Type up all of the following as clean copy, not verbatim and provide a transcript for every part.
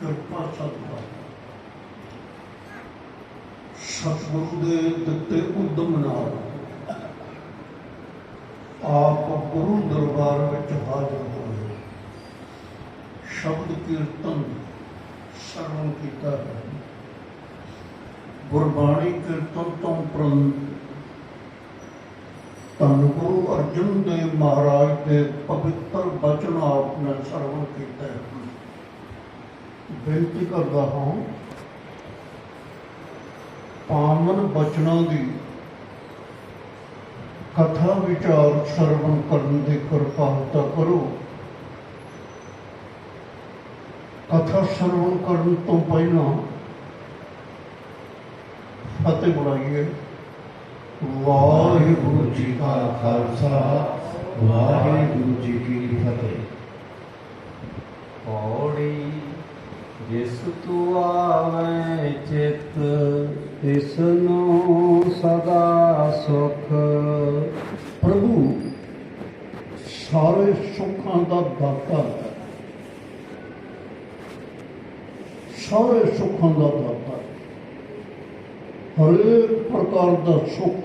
ਕਿਰਪਾ ਸਦਕਾ ਸਤਿਗੁਰੂ ਦੇ ਦਿੱਤੇ ਉਦਮ ਨਾਲ ਆਪ ਗੁਰੂ ਦਰਬਾਰ ਵਿੱਚ ਹਾਜ਼ਰ ਹੋਏ। ਸ਼ਬਦ ਕੀਰਤਨ ਸਰਵਣ ਕੀਤਾ ਹੈ। ਗੁਰਬਾਣੀ ਕੀਰਤਨ ਤੋਂ ਉਪਰੰਤ ਧੰਨ ਗੁਰੂ ਅਰਜਨ ਦੇਵ ਮਹਾਰਾਜ ਦੇ ਪਵਿੱਤਰ ਬਚਨ ਆਪ ਨੇ ਸਰਵਣ ਕੀਤਾ ਹੈ। ਬੇਨਤੀ ਕਰਦਾ ਹਾਂ, ਪਾਵਨ ਬਚਨਾਂ ਦੀ ਕਥਾ ਵਿਚਾਰ ਸਰਵਣ ਕਰਨ ਦੀ ਕਿਰਪਾਲਤਾ ਕਰੋ। ਕਥਾ ਸਰਵਣ ਕਰਨ ਤੋਂ ਪਹਿਲਾਂ ਫਤਿਹ ਬੁਲਾਈਏ। ਵਾਹਿਗੁਰੂ ਜੀ ਕਾ ਖਾਲਸਾ, ਵਾਹਿਗੁਰੂ ਜੀ ਕੀ ਫਤਿਹ। ਪੌੜੀ ਜਿਸ ਤੂੰ ਆਵੇਂ ਚਿਤ, ਤਿਸ ਨੂੰ ਸਦਾ ਸੁਖ। ਪ੍ਰਭੂ ਸਾਰੇ ਸੁੱਖਾਂ ਦਾ ਦਾਤਾ ਹੈ, ਸਾਰੇ ਸੁੱਖਾਂ ਦਾ ਦਾਤਾ ਹੈ। ਹਰੇਕ ਪ੍ਰਕਾਰ ਦਾ ਸੁੱਖ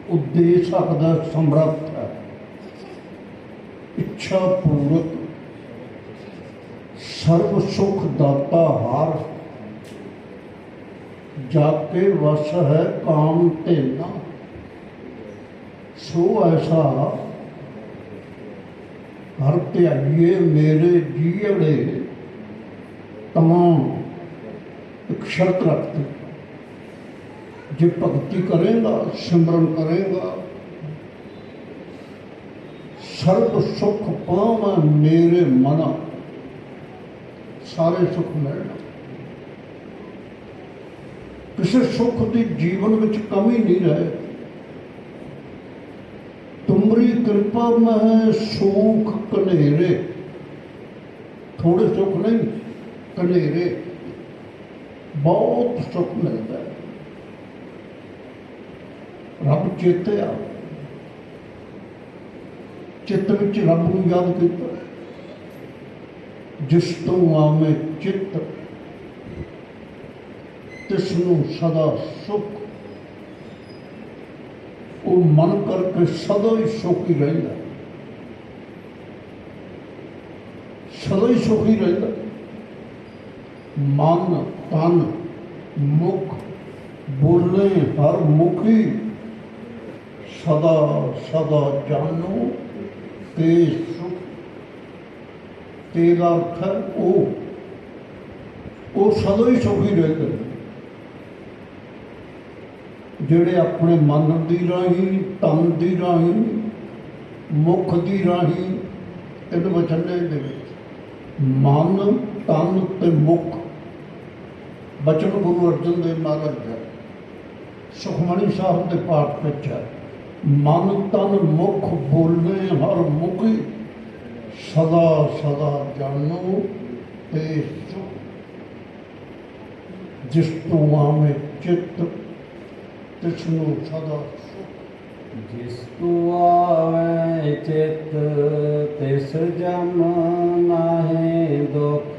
ਉਹ ਦੇ ਸਕਦਾ, ਸਮਰੱਥ ਹੈ। ਇੱਛਾ ਪੂਰਕ ਸਰਬ ਸੁਖ ਦਾਤਾ ਹਾਰ, ਜਾਕੇ ਵਸ ਹੈ ਕਾਮ ਧੇਨਾ। ਸੋ ਐਸਾ ਹਰ ਧਿਆਈਏ ਮੇਰੇ ਜੀਵੜੇ। ਤਮਾਮ ਇੱਕ ਸ਼ਰਤ ਰੱਖਦੇ, ਜੇ ਭਗਤੀ ਕਰੇਗਾ, ਸਿਮਰਨ ਕਰੇਗਾ, ਸਰਬ ਸੁਖ ਪਾਵਾਂ ਮੇਰੇ ਮਨਾ। ਸਾਰੇ ਸੁਖ ਮਿਲਣਾ, ਕਿਸੇ ਸੁਖ ਦੀ ਜੀਵਨ ਵਿੱਚ ਕਮੀ ਨਹੀਂ ਰਹੇ। ਤੁਮਰੀ ਕਿਰਪਾ ਮੈਂ ਸੁਖ ਕਨੇਰੇ, ਥੋੜੇ ਸੁਖ ਨਹੀਂ, ਕਨੇਰੇ ਬਹੁਤ ਸੁਖ ਮਿਲਦਾ ਹੈ। ਰੱਬ ਚੇਤੇ ਆ, ਚਿੱਤ ਵਿੱਚ ਰੱਬ ਨੂੰ ਯਾਦ ਕੀਤਾ। ਜਿਸ ਤੋਂ ਆਵੇਂ ਚਿੱਤ, ਤਿਸ ਨੂੰ ਸਦਾ ਸੁਖ। ਉਹ ਮਨ ਕਰਕੇ ਸਦਾ ਹੀ ਸੁਖੀ ਰਹਿੰਦਾ, ਸਦਾ ਹੀ ਸੁਖੀ ਰਹਿੰਦਾ। ਮਨ ਤਨ ਮੁਖ ਬੋਲੇ ਹਰ ਮੁਖੀ, ਸਦਾ ਸਦਾ ਜਾਨੋ ਤੇ ਸੁਖ। ਤੇਰਾ ਅਰਥ ਹੈ ਉਹ ਸਦਾ ਹੀ ਸੁਖੀ ਰਹਿੰਦੇ, ਜਿਹੜੇ ਆਪਣੇ ਮਨ ਦੀ ਰਾਹੀਂ, ਤਨ ਦੀ ਰਾਹੀਂ, ਮੁਖ ਦੀ ਰਾਹੀਂ, ਤਿੰਨ ਵਚਨ ਨੇ ਦੇ ਵਿੱਚ ਮਨ ਤਨ ਤੇ ਮੁਖ। ਬਚਨ ਗੁਰੂ ਅਰਜਨ ਦੇਵ ਮਹਾਰਾਜ ਦਾ ਸੁਖਮਣੀ ਸਾਹਿਬ ਦੇ ਪਾਠ ਵਿੱਚ ਹੈ। ਮਨ ਤਨ ਮੁਖ ਬੋਲੇ ਹਰ ਮੁਖੀ, ਸਦਾ ਸਦਾ ਜਾਨੋ ਤੇ ਸੁਖ। ਜਿਸ ਤੋਂ ਆਵੇਂ ਚਿੱਤ, ਤਿਸ ਨੂੰ ਸਦਾ ਸੁਖ। ਜਿਸ ਤੂੰ ਆਵੇਂ ਚਿਤ, ਤਿਸ ਜਮ ਨਾਹੀਂ ਦੁਖ।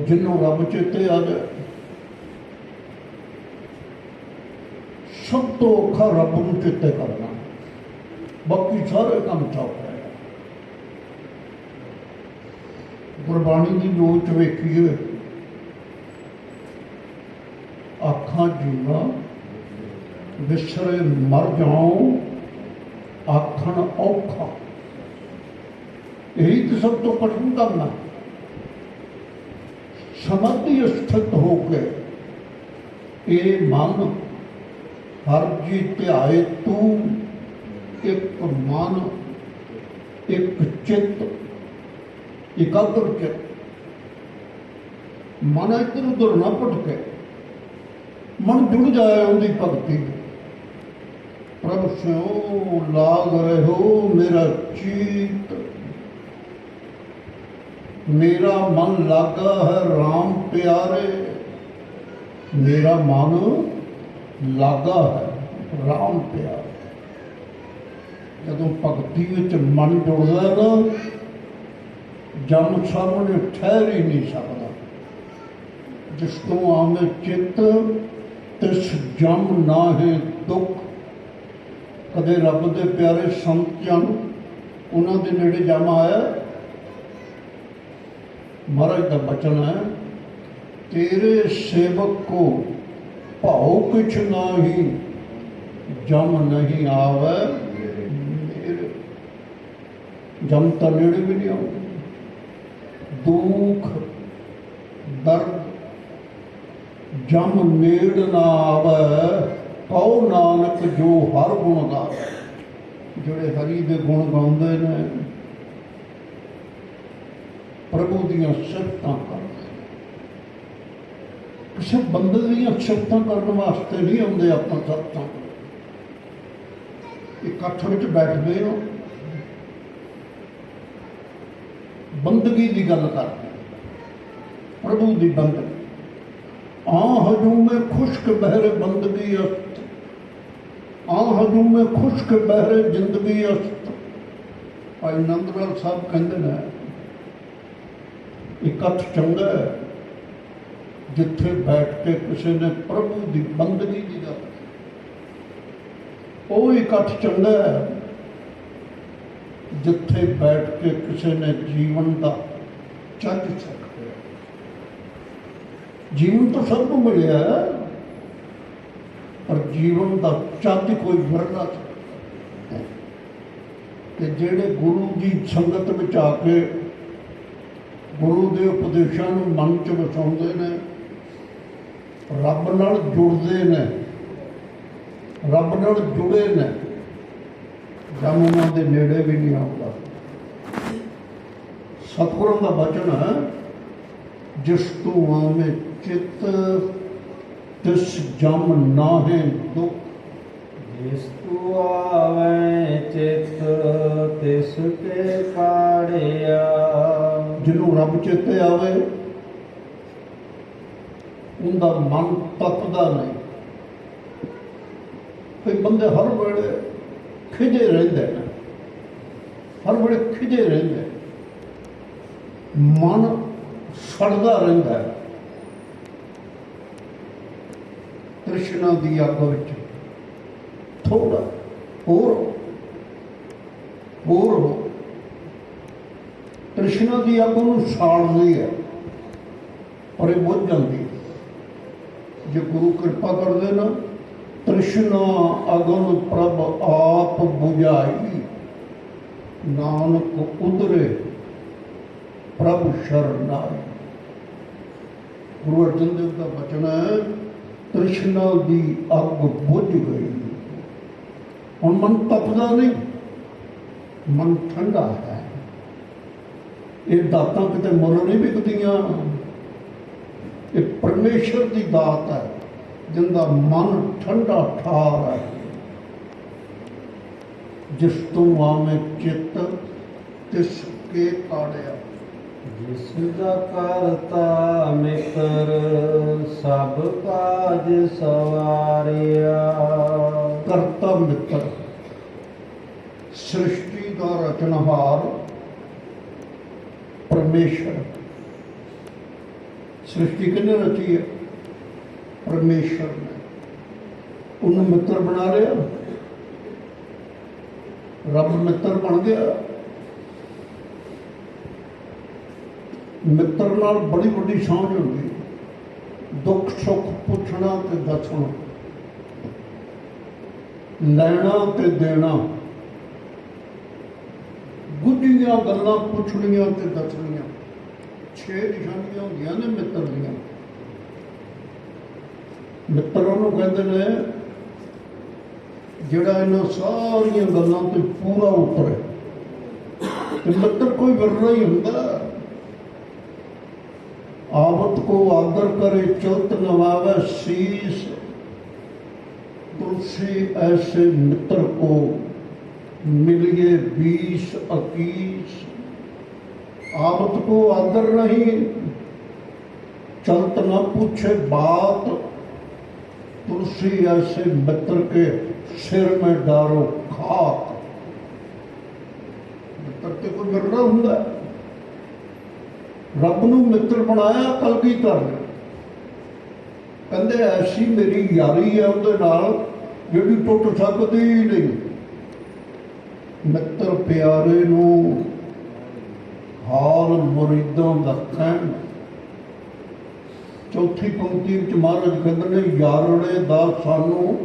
ਜਿਹਨੂੰ ਰੱਬ ਚੇਤੇ ਆ ਜਾਏ, ਸਭ ਤੋਂ ਔਖਾ ਰੱਬ ਨੂੰ ਚੇਤੇ ਕਰਨਾ, ਬਾਕੀ ਸਾਰੇ ਕੰਮ ਸੌਖਾ ਹੈ। ਗੁਰਬਾਣੀ ਦੀ ਲੋਚ ਵੇਖੀਏ, ਆਖਾਂ ਜੀਵਾ ਵਿਸਰੇ ਮਰ ਜਾਉ, ਆਖਣ ਔਖਾ। ਇਹੀ ਤਾਂ ਸਭ ਤੋਂ ਕਠਿਨ ਕੰਮ ਹੈ। ਸਮਾਧੀ ਸਥਿਤ ਹੋ ਕੇ ਇਹ ਮਨ ਹਰ ਜੀ ਧਿਆਏ ਤੂੰ, ਇੱਕ ਮਨ ਇੱਕ ਚਿੱਤ, ਇਕਾਗਰ ਚਿੱਤ। ਮਨ ਇੱਧਰ ਉੱਧਰ ਨਾ ਭਟਕੇ, ਮਨ ਜੁੜ ਜਾਏ ਉਹਦੀ ਭਗਤੀ। ਪ੍ਰਭ ਸਿਉ ਲਾਗ ਰਹੋ ਮੇਰਾ ਚੀਤ, ਮੇਰਾ ਮਨ ਲਾਗਾ ਹੈ ਰਾਮ ਪਿਆਰੇ। ਮੇਰਾ ਮਨ ਲਾਗਾ ਹੈ ਰਾਮ ਪਿਆਰੇ। ਜਦੋਂ ਭਗਤੀ ਵਿੱਚ ਮਨ ਜੁੜਦਾ ਨਾ, जम सामने ठहर ही नहीं सकता। जिस तो आवे चित तिस जम ना है दुख। कदे रब दे प्यारे संत जन उन्हों के नेड़े जम आया। महाराज का बचन है, तेरे सेवक को भाव कुछ नाही, जम नहीं आवे मेरे। जम तो नेड़े भी नहीं आवे। दुख दर्द जम नेड़ ना आवे, कहो नानक जो हर गुण गावे। जोड़े हरि दे गुण गाउंदे ने, प्रभु दियां सिफतां करदे ने। किसी बंदे दियां सिफतां करने वास्ते नहीं आउंदे आपां सत्संग। इकट्ठ विच बैठदे हो, बंदगी की गल करते, प्रभु की बंदगी। हजूमे खुश्क बहरे बंदगी अस्त, हजूमे खुश्क बहरे जिंदगी अस्त। भाई नंदलाल साहब कहते हैं, इकट्ठ चंगा है जिथे बैठ के किसी ने प्रभु की बंदगी की गल। वो इकट्ठ चंगा है जिथे बैठ के किसी ने जीवन का चज सकते। जीवन तो सब को मिलया है, पर जीवन का चज कोई विरला सकता। जेड़े गुरु की संगत में आके गुरु के उपदेशों को मन च वसाउंदे ने, रब नाल जुड़ते ने, रब नाल जुड़े ने, जम उन्होंने नेड़े भी नहीं आता। सतगुरों का वचन है, जिस तू आवे चित तिस जम नाहे दुख। जिस तू आवे चित तिस के काढ़िया। जिन्हों रब चेते आवे उनका मन तपदा नहीं। कई बंदे हर वेले खिजे रहते हैं, हर वेले खिजे रहते, मन सड़ता रहता है। तृष्णा की अग विच थोड़ा होर हो, तृष्णा की अग उन्होंने साड़ती है और ये बुझ जाती है। जो गुरु कृपा करते ना, तृष्णा अगन प्रभ आप बुझाई, नानक उदरे प्रभु शरणाई। गुरु अर्जन देव का वचन है, तृष्णा की अग बुझ गई। और मन तपदा नहीं, मन ठंडा है। ये दातां किते मुल नहीं विकदियां, ये परमेश्वर की दात है जिनका मन ठंडा ठार है। जिस तू आवे चित तिस के काढ़िया। जिसका करता मित्र सब काज सवारिया। करता मित्र, सृष्टि का रचनहार परमेश्वर। सृष्टि किसने रची है? परमेश्वर ने। उन्हें मित्र बना लिया, रब मित्र बन गया। मित्र नाल बड़ी बड़ी सांझ होगी, दुख सुख पुछना ते दसना, लैना ते देना, गुझियां गल्लां पुछनियां ते दसनियां। 6 निशानियां होंदियां ने मित्र दियां। मित्र उन्होंने कहते हैं जिहड़ा इन्हां सारियां गल्लां ते पूरा उतरे। ते मित्र कोई विरला ही हुंदा। आवत को आदर करे चौत नवावे शीस, तुलसी ऐसे मित्र को मिलिए 20-21। आवत को आदर नहीं, चलत न पूछे बात, तुलसी ऐसे मित्र के सिर में डारो खाक। मित्र ते कोई मिलना हुंदा, ਰੱਬ ਨੂੰ ਮਿੱਤਰ ਬਣਾਇਆ ਕਲਗੀਧਰ ਨੇ। ਕਹਿੰਦੇ ਐਸੀ ਮੇਰੀ ਯਾਰੀ ਹੈ ਉਹਦੇ ਨਾਲ ਜਿਹੜੀ ਟੁੱਟ ਸਕਦੀ ਹੀ ਨਹੀਂ। ਮਿੱਤਰ ਪਿਆਰੇ ਨੂੰ ਹਾਲ ਮੁਰੀਦਾਂ ਦਾ ਕਹਿਣ। ਚੌਥੀ ਪੰਕਤੀ ਵਿੱਚ ਮਹਾਰਾਜ ਕਹਿੰਦੇ ਨੇ ਯਾਰੜੇ ਦਾ ਸਾਨੂੰ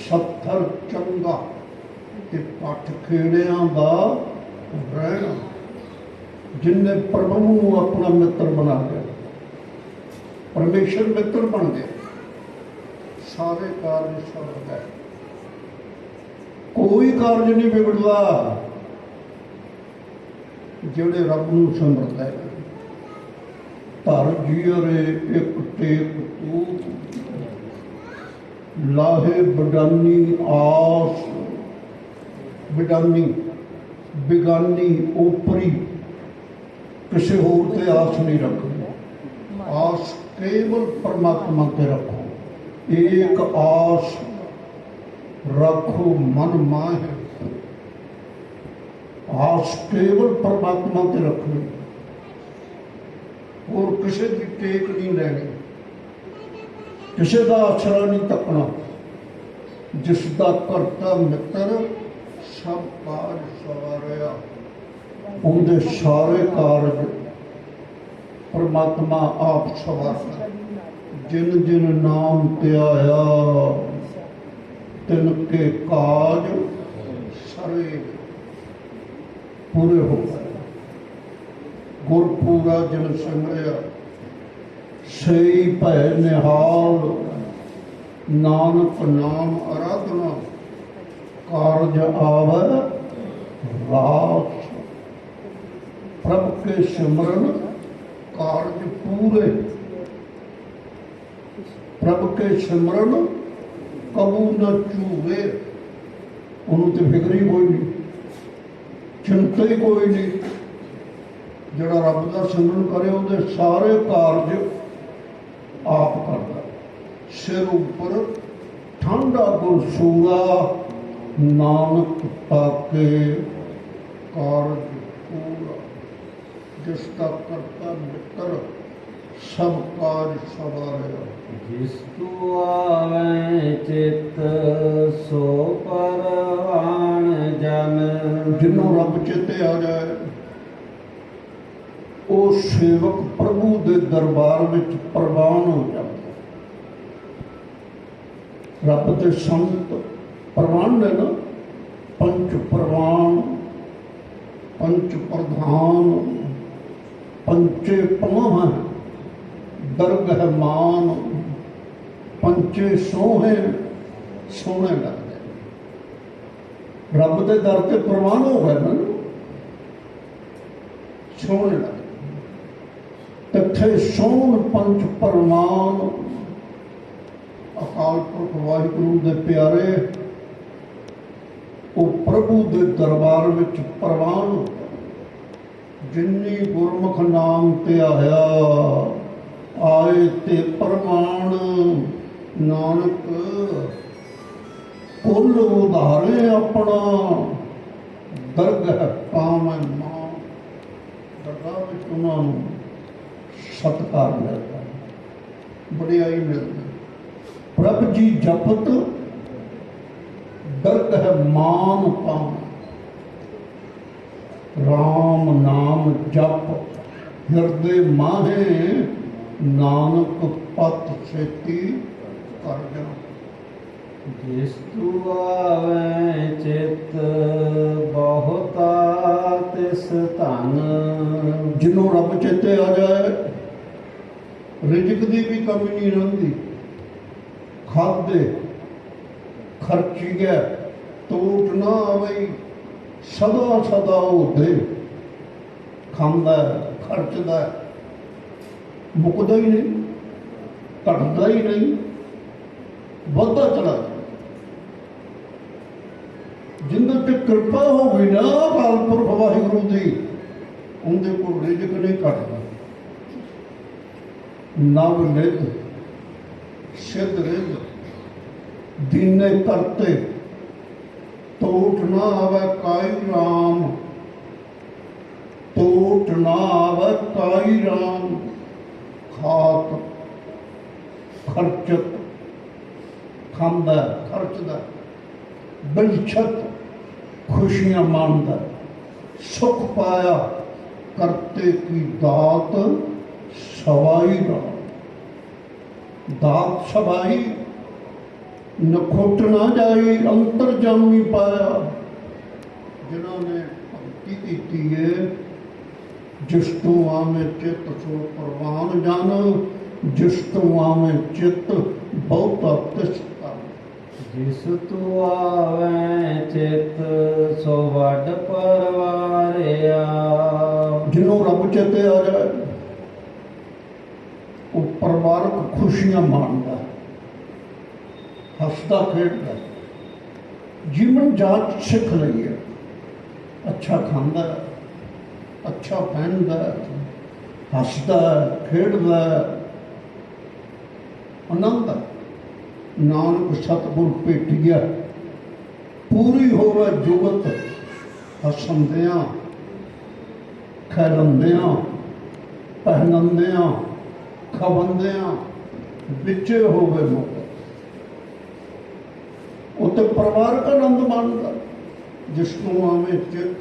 ਸੱਥਰ ਚੰਗਾ ਤੇ ਪੱਠ ਖੇੜਿਆਂ ਦਾ ਰਹਿਣਾ। ਜਿਨਨੇ ਪ੍ਰਭੂ ਨੂੰ ਆਪਣਾ ਮਿੱਤਰ ਬਣਾ ਲਿਆ, ਪਰਮੇਸ਼ਰ ਮਿੱਤਰ ਬਣ ਗਿਆ, ਸਾਰੇ ਕਾਰਜ ਸਫਲ ਹੈ। ਕੋਈ ਕਾਰਜ ਨਹੀਂ ਵਿਗੜਦਾ ਜਿਹੜੇ ਰੱਬ ਨੂੰ ਸਿਮਰਦਾ ਹੈ। ਧਰ ਜੀਅਰੇ ਇੱਕ ਟੇਕ ਤੂੰ ਲਾਹੇ ਬਡਾਨੀ ਆਸ। ਬਡਾਨੀ ਬਿਗਾਨੀ ਓਪਰੀ, ਕਿਸੇ ਹੋਰ ਤੇ ਆਸ ਨਹੀਂ ਰੱਖਣੀ। ਆਸ ਕੇਵਲ ਪਰਮਾਤਮਾ ਤੇ ਰੱਖੋ। एक आस रखो मन माहे। आस केवल परमात्मा ते रखनी, और किसी की टेक नहीं लेनी, किसी का आसरा नहीं तकना। जिसका करता मित्र सब कारज सवारिया। उनके सारे कारज परमात्मा आप सवारता। जिन जिन नाम त्याया तिन के काज सारे पूरे हो गए। गुरपूरा जिन सिमरिया सही भै निहाल। नानक नाम आराधना कारज आवे रास। प्रभ के सिमरन कारज पूरे। प्रभ के सिमरन कबू न चूवे। उन्होंने तो फिक्र ही कोई नहीं, चिंता ही कोई नहीं। जड़ा रब का सिमरन करे उहदे सारे कारज आप करता। सिर उपर ठंडा गुरसूरा नानक ताके कारज पूरा। जिसका करता मित्र सब काज सवारे। जिस तू आवे चित सो परवान जन। जिन्हों रब चेते आ जाए वो सेवक प्रभु के दरबार में प्रवान हो जाता। रब के संत प्रवान ने ना, पंच प्रवान, पंच प्रधान, पंचे पाव दरगह मान। पंचे सोहे सोने लगते। रब के दर के प्रवान हो गए ना, सोने लगते। तथे सोन पंच परमान। अकाल पुरख वाहिगुरु दे प्यारे वो प्रभु के दरबार में प्रवान हो। जिन्नी गुरमुख नाम ते आया आए ते प्रमाण। नानक कुल उधारे अपना दरगह पावै मां। दरगाह में उन्होंने सत्कार मिलता, बड़ियाई मिलती। प्रभ जी जपत दरगह मान पावै। राम नाम जप हृदय माहे। नानक पत सेती कर जा। जिस तू आवे चित बहुता तिस धन। जिन्हों रब चेते आ जाए रिजक की भी कमी नहीं रही। खादे खर्ची गए टूट ना आवे। सदा सदा वो दे खांदा खर्चदा, मुकदा ही नहीं, घटदा ही नहीं, बढ़ता चला जाए। जिंदे ते कृपा हो गई ना अकाल पुरख वाहिगुरु की, उनके को रिजक नहीं घटदा। नव निध सिद्ध रिध दीने करते टूट ना आवे काई राम। टूट ना आवे ਕਾਈ ਰਾਮ ਖਾਤ ਖਰਚਤ ਖਾਂਦਾ ਖਰਚਦਾ ਬਿਲਛਤ ਖੁਸ਼ੀਆਂ ਮਾਣਦਾ ਸੁਖ ਪਾਇਆ ਕਰਤੇ ਕੀ ਦਾਤ ਸਵਾਈ ਰਾਮ ਦਾਤ ਸਵਾਈ ਨਖੁੱਟ ਨਾ ਜਾਈ ਅੰਤਰ ਜਾਮੀ ਪਾਇਆ ਜਿਨ੍ਹਾਂ ਨੇ ਭਗਤੀ ਕੀਤੀ ਹੈ ਜਿਸ ਤੋਂ ਆਵੇਂ ਚਿੱਤ ਸੋ ਪ੍ਰਵਾਨ ਜਨ ਜਿਸ ਤੋਂ ਆਵੇਂ ਚਿੱਤ ਬਹੁਤਾ ਤਿਸ ਤਨ ਜਿਸ ਤੂੰ ਆਵੈ ਚਿਤ ਸੋ ਵੱਡ ਪਰਵਾਰਿਆ। ਜਿਹਨੂੰ ਰੱਬ ਚੇਤੇ ਆ ਜਾਏ ਉਹ ਪਰਿਵਾਰਕ ਖੁਸ਼ੀਆਂ ਮਾਣਦਾ ਹੱਸਦਾ ਖੇਡਦਾ ਜੀਵਨ ਜਾਂਚ ਸਿੱਖ ਲਈ ਹੈ ਅੱਛਾ ਖਾਂਦਾ ਅੱਛਾ ਪਹਿਨਦਾ ਹੱਸਦਾ ਖੇਡਦਾ ਆਨੰਦ ਨਾਨਕ ਸਤਿਗੁਰ ਭੇਟਿਆ ਪੂਰੀ ਹੋਵੇ ਜੁਗਤ ਹੱਸੰਦਿਆਂ ਖੈਲੰਦਿਆਂ ਪਹਿਨੰਦਿਆਂ ਖਵੰਦਿਆਂ ਵਿੱਚੇ ਹੋਵੇ ਮੁਕਤ ਉੱਤੇ ਪਰਿਵਾਰਕ ਆਨੰਦ ਮਾਣਦਾ ਜਿਸ ਤੋਂ ਆਵੇਂ ਚਿੱਤ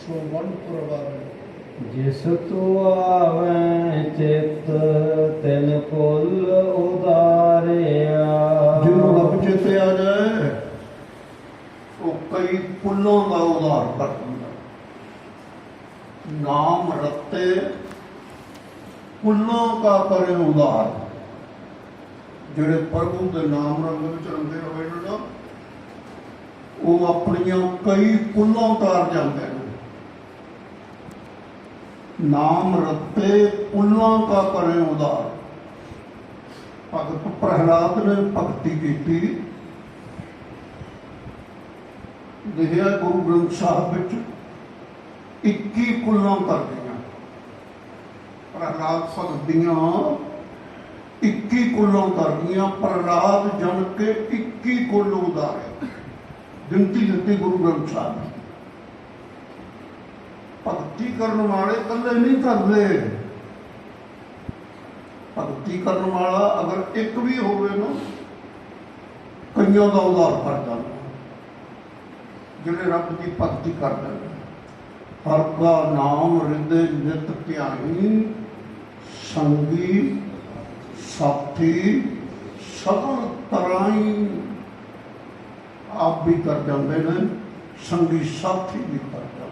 ਸੋ ਵਨ ਪਰਿਵਾਰ ਜਿਸ ਤੂੰ ਆਵੈ ਚਿਤ ਤਿਨ ਕੁਲ ਉਦਾਰਿਆ। ਜਿਹਨੂੰ ਰੱਬ ਚੇਤੇ ਆ ਜਾਏ ਉਹ ਕਈ ਕੁੱਲਾਂ ਦਾ ਉਦਾਰ ਕਰ ਦਿੰਦਾ ਨਾਮ ਰਤੇ ਕੁੱਲਾਂ ਕਾ ਕਰੇ ਉਦਾਰ ਜਿਹੜੇ ਪ੍ਰਭੂ ਦੇ ਨਾਮ ਰੰਗ ਵਿੱਚ ਰੰਗੇ ਹੋਏ ਨੇ ਨਾ ਉਹ ਆਪਣੀਆਂ ਕਈ ਕੁੱਲਾਂ ਉਤਾਰ ਜਾਂਦੇ ਨੇ ਨਾਮ ਰਤੇ ਕੁੱਲਾਂ ਕਾ ਕਰੇ ਉਦਾਰ ਭਗਤ ਪ੍ਰਹਿਲਾਦ ਨੇ ਭਗਤੀ ਕੀਤੀ ਲਿਖਿਆ ਗੁਰੂ ਗ੍ਰੰਥ ਸਾਹਿਬ ਵਿੱਚ 21 ਕੁੱਲਾਂ ਕਰ ਗਈਆਂ ਪ੍ਰਹਿਲਾਦ ਭਗਤ ਦੀਆਂ 21 ਕੁੱਲਾਂ ਕਰ ਗਈਆਂ ਪ੍ਰਹਿਲਾਦ ਜਨ ਕੇ 21 ਕੁੱਲ ਉਦਾਰੇ ਗਿਣਤੀ ਦਿੱਤੀ ਗੁਰੂ ਗ੍ਰੰਥ ਸਾਹਿਬ ਨੇ ਭਗਤੀ ਕਰਨ ਵਾਲੇ ਇਕੱਲੇ ਨਹੀਂ ਕਰਦੇ ਭਗਤੀ ਕਰਨ ਵਾਲਾ ਅਗਰ ਇੱਕ ਵੀ ਹੋਵੇ ਨਾ ਕਈਆਂ ਦਾ ਉਦਾਰ ਕਰ ਜਾਂਦਾ ਜਿਹੜੇ ਰੱਬ ਦੀ ਭਗਤੀ ਕਰਦੇ ਨੇ ਹਰ ਕਾ ਨਾਮ ਹਿਰਦੇ ਨਿਤ ਧਿਆਨੀ ਸੰਗੀ ਸਾਥੀ ਸਗਲ ਤਰਾਈ ਆਪ ਵੀ ਕਰ ਜਾਂਦੇ ਨੇ ਸੰਗੀ ਸਾਥੀ ਵੀ ਕਰ ਜਾਂਦੇ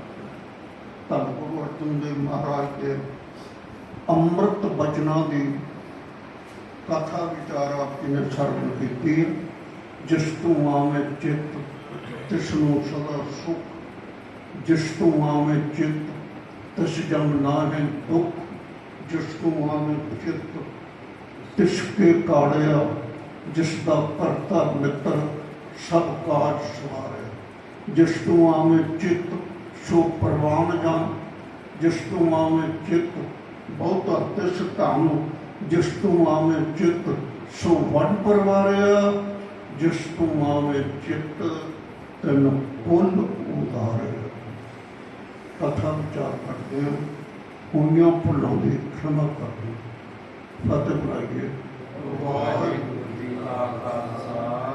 ਧੰਨ ਗੁਰੂ ਅਰਜਨ ਦੇਵ ਮਹਾਰਾਜ ਦੇ ਅੰਮ੍ਰਿਤ ਬਚਨਾਂ ਦੀ ਕਥਾ ਵਿਚਾਰ ਆਪ ਜੀ ਨੇ ਸਰਵਣ ਕੀਤੀ ਜਿਸ ਤੋਂ ਆਵੇਂ ਚਿੱਤ ਤਿਸ ਨੂੰ ਸਦਾ ਸੁਖ ਜਿਸ ਤੋਂ ਆਵੇਂ ਚਿੱਤ ਤਿਸ ਜਮ ਨਾਹੀਂ ਦੁੱਖ ਜਿਸ ਤੋਂ ਆਵੇਂ ਚਿੱਤ ਤਿਸ ਕੇ ਕਾੜਿਆ ਜਿਸ ਦਾ ਕਰਤਾ ਮਿੱਤਰ ਸਭ ਕਾਜ ਸਵਾਰੇ ਜਿਸ ਤੋਂ ਆਵੇਂ ਚਿੱਤ ਸੋ ਪ੍ਰਵਾਨ ਜਨ ਜਿਸ ਤੋਂ ਆਵੇਂ ਚਿੱਤ ਬਹੁਤਾ ਤਿਸ ਧਨ ਜਿਸ ਤੋਂ ਆਵੇਂ ਚਿੱਤ ਸੋ ਵੱਡ ਪਰਵਾਰਿਆ ਜਿਸ ਤੋਂ ਆਵੇਂ ਚਿੱਤ ਤੈਨੂੰ ਕੁੱਲ ਉਤਾਰਿਆ। ਕਥਾ ਵਿਚਾਰ ਕਰਦੇ ਹਾਂ ਹੋਈਆਂ ਭੁੱਲਾਂ ਦੀ ਖਿਮਾ ਕਰਦੇ ਫਤਿਹ ਬੁਲਾਈਏ। ਵਾਹਿਗੁਰੂ ਜੀ ਕਾ ਖਾਲਸਾ